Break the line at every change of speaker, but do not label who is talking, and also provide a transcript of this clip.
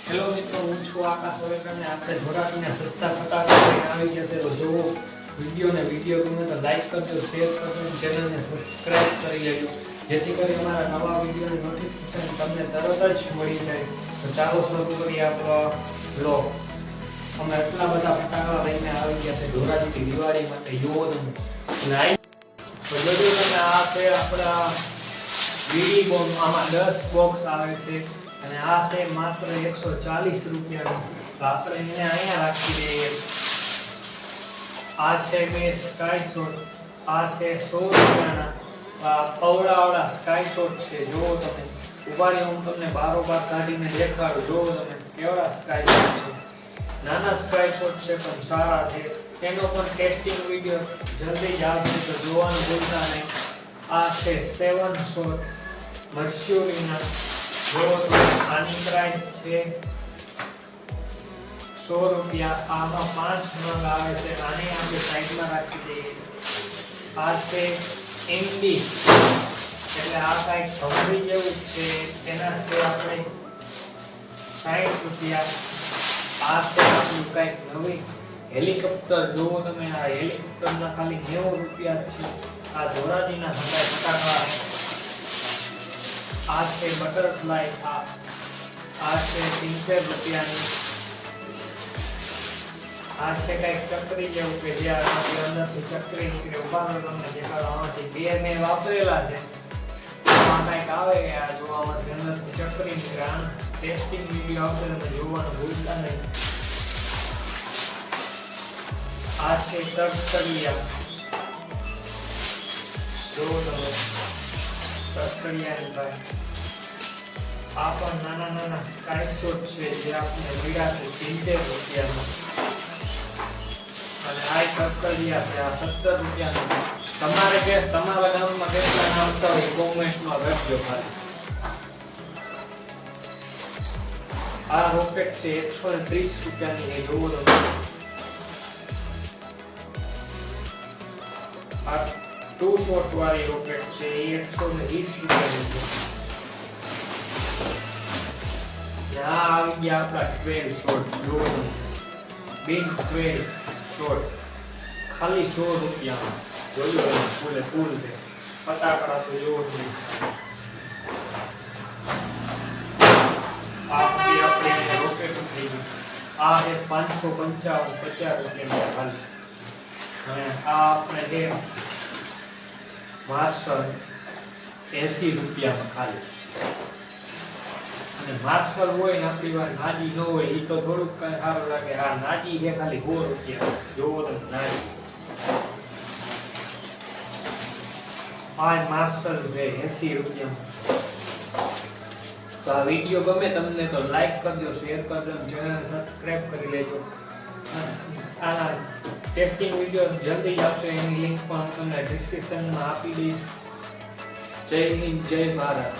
Hello મિત્રો, હું છું આકાશ વરેકર ને આપણે ધોરાજીના સસ્તા ફટાકડા લઈને આવી જશે. તો જો વિડીયો ગમે તો લાઈક કરજો, શેર કરજો, ચેનલને સબસ્ક્રાઇબ કરી લેજો, જેથી કરી અમારા નવા વિડીયોની નોટિફિકેશન તમને તરત જ મળી જાય. તો ચાલો શરૂ કરીએ આપણો બ્લોગ. અમે એટલા બધા ફટાકડા લઈને આવી ગયા છે ધોરાજીથી દિવાળી માટે. તો જોજો તમે, આ છે આપણા બીડી બોમ્બ. આમાં 10 બોક્સ આવે છે અને આ છે માત્ર 140 રૂપિયાનો. તો આપણે એને અહીંયા રાખી દઈએ. આ છે બે સ્કાય શોટ, આ છે 100 રૂપિયાના. આ પવડાવાળા સ્કાય શોટ છે. જુઓ તમે, ઉભારી હું તમને બારોબાર કાઢીને દેખાડું. જુઓ તમે કેવડા સ્કાય શોટ છે. નાના સ્કાય શોટ છે પણ સારા છે. તેનો પણ ટેસ્ટિંગ વિડીયો જલ્દી જ આવશે, તો જોવાનું ભૂલતા નહીં. આ છે 7 શોટ મર્સ્યુરીના. જો આની પ્રાઇસ છે 100 રૂપિયા. આમાં 5 નંગ આવે છે. આને આપણે સાઈડમાં રાખી દઈએ. આ છે એમડી, એટલે આ કાંઈક ભમરી જેવું છે. તેના છે આપણે 60 રૂપિયા. આ છે આપણું કાંઈક નવી હેલિકોપ્ટર. જુઓ તમે, આ હેલિકોપ્ટરના ખાલી 90 રૂપિયા છે. આ ધોરાજીના ફટાકડા. આ છે બટરફ્લાય. આ છે 70 રૂપિયાની. આ છે કઈક ચક્રી જેવું કે જે આમાંથી અંદરથી ચક્રી નીકળે. ઉભારો તમને દેખાડો. આમાંથી બે મેં વાપરેલા છે. આમાં કઈક આવે કે આ જોવામાંથી અંદરથી ચક્રી નીકળે. આ ટેસ્ટિંગ વિડીયો આવશે, તમે જોવાનું ભૂલતા નહીં. આ છે તરતરિયા. જો તમે તરતરિયાની ભાઈ. આ પણ નાના નાના સ્કાય શોટ છે જે આપણે મળ્યા છે 70 રૂપિયામાં. અને આ તરતરિયા છે, આ 17 રૂપિયાનું. તમારે કે તમારા ગામમાં કેટલા નામ હોય કોમેન્ટમાં લખજો ખાલી. આ રોકેટ છે 130 રૂપિયાની. એ જોવો તમે. આ 2 શોટ વાળી રોકેટ છે, એ 120 રૂપિયાની છે. આ આવી ગયા આપણા 12 શોટ. જો બિન 12 શોટ ખાલી 100 રૂપિયામાં. જોયું ફૂલે ફૂલ છે ફટાકડા. તો જોવો છો, આપણે રોકેટ થઈ ગયું. આ છે 555 રૂપિયામાં ખાલી. અને આ આપણે છે માસ્ટર 80 રૂપિયામાં ખાલી. માર્શલ હોય ને આપણી વાત નાજી ન હોય, એ તો થોડુંક કઈ સારું લાગે. આ નાજી છે ખાલી 100 રૂપિયા. જોવો તમે નાજી. આ માર્શલ છે 80 રૂપિયા. તો આ વિડીયો ગમે તમને તો લાઈક કરજો, શેર કરજો, ચેનલને સબસ્ક્રાઇબ કરી લેજો. આના ટેસ્ટિંગ વિડીયો જલ્દી જ આવશે. એની લિંક પણ તમને ડિસ્ક્રિપ્શનમાં આપી દઈશ. જય હિન્દ, જય ભારત.